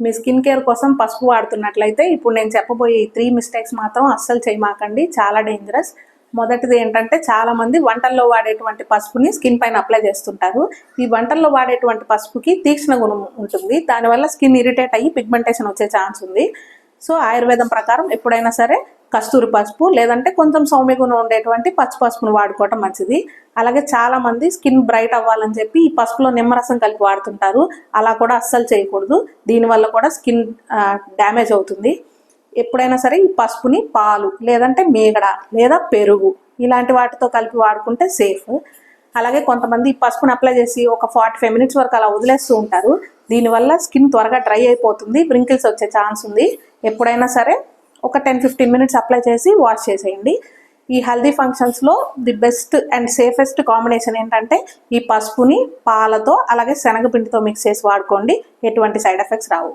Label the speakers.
Speaker 1: మీ skin care కోసం పసుపు వాడుతున్నట్లయితే ఇప్పుడు నేను చెప్పబోయే ఈ 3 మిస్టేక్స్ మాత్రం అస్సలు చేయమాకండి, చాలా డేంజరస్. మొదటిది ఏంటంటే, చాలామంది వంటల్లో వాడేటువంటి పసుపుని స్కిన్ పైన అప్లై చేస్తుంటారు. ఈ వంటల్లో వాడేటువంటి పసుపుకి తీక్ష్ణ గుణం ఉంటుంది. దానివల్ల స్కిన్ ఇరిటేట్ అయ్యి పిగ్మెంటేషన్ వచ్చే ఛాన్స్ ఉంది. సో ఆయుర్వేదం ప్రకారం ఎప్పుడైనా సరే కస్తూరి పసుపు లేదంటే కొంచెం సౌమ్య గుణం ఉండేటువంటి పచ్చి పసుపును వాడుకోవటం మంచిది. అలాగే చాలామంది స్కిన్ బ్రైట్ అవ్వాలని చెప్పి ఈ పసుపులో నిమ్మరసం కలిపి వాడుతుంటారు. అలా కూడా అస్సలు చేయకూడదు. దీనివల్ల కూడా స్కిన్ డ్యామేజ్ అవుతుంది. ఎప్పుడైనా సరే ఈ పసుపుని పాలు లేదంటే మీగడ లేదా పెరుగు ఇలాంటి వాటితో కలిపి వాడుకుంటే సేఫ్. అలాగే కొంతమంది ఈ పసుపుని అప్లై చేసి ఒక 45 మినిట్స్ వరకు అలా వదిలేస్తూ ఉంటారు. దీనివల్ల స్కిన్ త్వరగా డ్రై అయిపోతుంది, వ్రింకిల్స్ వచ్చే ఛాన్స్ ఉంది. ఎప్పుడైనా సరే ఒక 10-15 మినిట్స్ అప్లై చేసి వాష్ చేసేయండి. ఈ హెల్దీ ఫంక్షన్స్లో the best and safest combination ఏంటంటే ఈ పసుపుని పాలతో అలాగే శనగపిండితో మిక్స్ చేసి వాడుకోండి. ఎటువంటి సైడ్ ఎఫెక్ట్స్ రావు.